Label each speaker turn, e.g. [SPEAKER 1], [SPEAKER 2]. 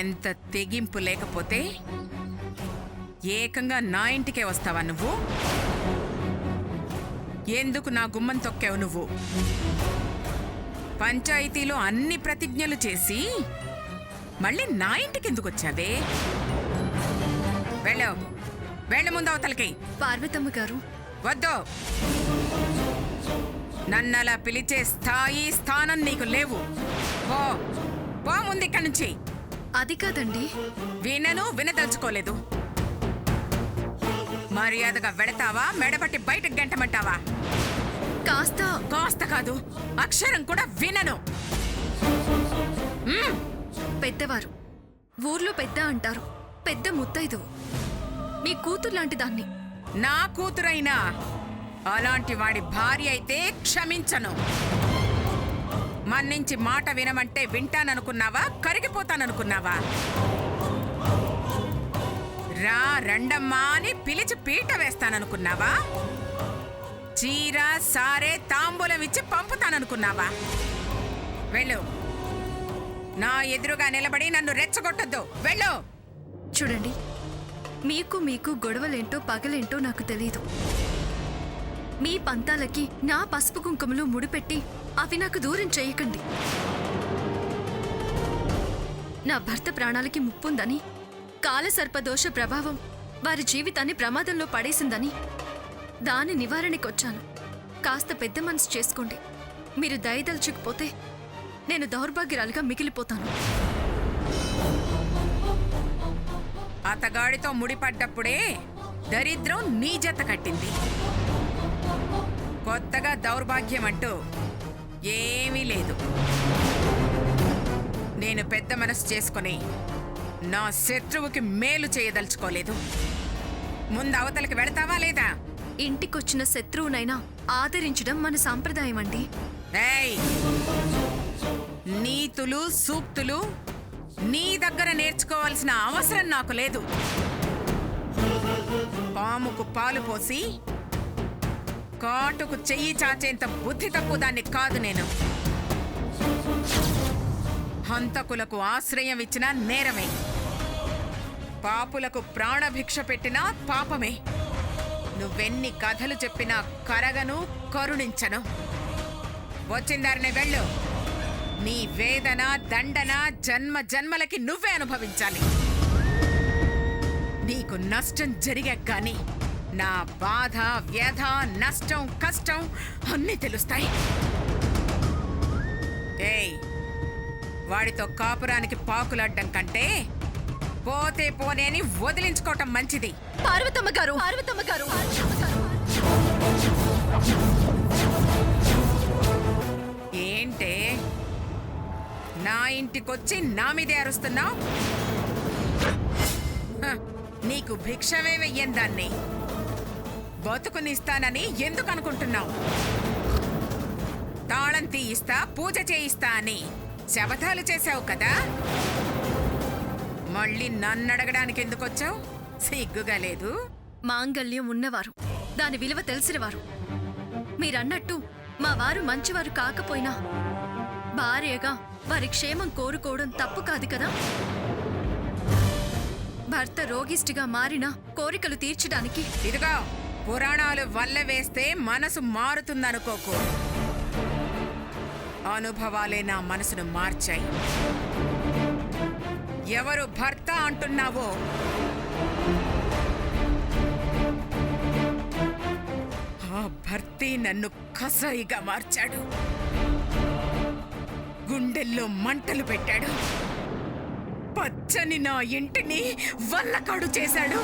[SPEAKER 1] ఎంత తెగింపు లేకపోతే ఏకంగా నా ఇంటికే వస్తావా నువ్వు? ఎందుకు నా గుమ్మం తొక్కావు నువ్వు? పంచాయతీలో అన్ని ప్రతిజ్ఞలు చేసి మళ్ళీ నా ఇంటికి ఎందుకు వచ్చావే? వెళ్ళావు, వెళ్ళ ముందు అవతలకి.
[SPEAKER 2] పార్వతమ్మ గారు
[SPEAKER 1] వద్దు, నన్నలా పిలిచే స్థాయి స్థానం నీకు లేవు. పో పో ముందు ఇక్కడి నుంచి.
[SPEAKER 2] అది కాదండి.
[SPEAKER 1] వినదలుచుకోలేదు. మర్యాదగా వెడతావా, మెడబట్టి బయటకు గంటమంటావా? కాస్త కాదు, అక్షరం కూడా వినను.
[SPEAKER 2] పెద్దవారు ఊర్లో పెద్ద అంటారు, పెద్ద ముత్తైదు. మీ కూతురు లాంటి దాన్ని.
[SPEAKER 1] నా కూతురైనా అలాంటి వాడి భార్య అయితే క్షమించను. మన్నించి మాట వినమంటే వింటాననుకున్నావా, కరిగిపోతాననుకున్నావా? రండమ్మా అని పిలిచి పీట వేస్తాననుకున్నావా? చీర సారే తాంబూలం ఇచ్చి పంపుతాననుకున్నావా? వెళ్ళు, నా ఎదురుగా నిలబడి నన్ను రెచ్చగొట్టొద్దు. వెళ్ళు.
[SPEAKER 2] చూడండి, మీకు గొడవలేంటో పగలేంటో నాకు తెలీదు. మీ పంతాలకి నా పసుపు కుంకుమలు ముడిపెట్టి అవి నాకు దూరం చేయకండి. నా భర్త ప్రాణాలకి ముప్పుందని, కాలసర్పదోష ప్రభావం వారి జీవితాన్ని ప్రమాదంలో పడేసిందని దాని నివారణకొచ్చాను. కాస్త పెద్ద మనసు చేసుకోండి. మీరు దయదల్చుకుపోతే నేను దౌర్భాగ్యురాలుగా మిగిలిపోతాను.
[SPEAKER 1] అతగాడితో ముడిపడ్డప్పుడే దరిద్రం నీ జత కట్టింది. కొత్తగా దౌర్భాగ్యం అంటూ ఏమీ లేదు. నేను పెద్ద మనసు చేసుకుని నా శత్రువుకి మేలు చేయదలుచుకోలేదు. ముందు అవతలకి వెళతావా లేదా?
[SPEAKER 2] ఇంటికొచ్చిన శత్రువునైనా ఆదరించడం మన సాంప్రదాయం అండి.
[SPEAKER 1] ఏయ్, నీతులు సూక్తులు నీ దగ్గర నేర్చుకోవాల్సిన అవసరం నాకు లేదు. పాముకు పాలు పోసి కాటుకు చెయ్యి చాచేంత బుద్ధి తక్కువ దాన్ని కాదు నేను. హంతకులకు ఆశ్రయం ఇచ్చినా నేరమే, పాపులకు ప్రాణభిక్ష పెట్టినా పాపమే. నువ్వెన్ని కథలు చెప్పినా కరగను, కరుణించను. వచ్చిందారినే వెళ్ళు. నీ వేదన దండన జన్మ జన్మలకి నువ్వే అనుభవించాలి. నీకు నష్టం జరిగాక గాని నా బాధ వ్యధ నష్టం కష్టం అన్నీ తెలుస్తాయి. ఏయ్, వాడితో కాపురానికి పాకులాడ్డం కంటే పోతే పోనేని వదిలించుకోవటం మంచిది.
[SPEAKER 2] పార్వతమ్మ గారు,
[SPEAKER 1] ఏంటే నా ఇంటికొచ్చి నా మీదే అరుస్తున్నావు? నీకు భిక్షవే వెయ్యను దాన్ని. బతుకునిస్తానని ఎందుకు అనుకుంటున్నావు? తాళం తీయిస్తా, పూజ చేయిస్తా అని శపథాలు చేశావు కదా. మళ్ళీ నన్నడగడానికి ఎందుకు వచ్చావు? సిగ్గుగా లేదు?
[SPEAKER 2] మాంగల్యం ఉన్నవారు, దాని విలువ తెలిసినవారు. మీరన్నట్టు మా వారు మంచివారు కాకపోయినా భార్యగా వారి క్షేమం కోరుకోవడం తప్పు కాదు కదా. భర్త రోగిష్టిగా మారిన కోరికలు తీర్చడానికి.
[SPEAKER 1] ఇదిగో, పురాణాలు వల్ల వేస్తే మనసు మారుతుందనుకోకు. అనుభవాలే నా మనసును మార్చాయి. ఎవరు భర్త అంటున్నావో ఆ భర్తే నన్ను కసాయిగా మార్చాడు. గుండెల్లో మంటలు పెట్టాడు. పచ్చని నా ఇంటిని వల్లకాడు చేశాడు.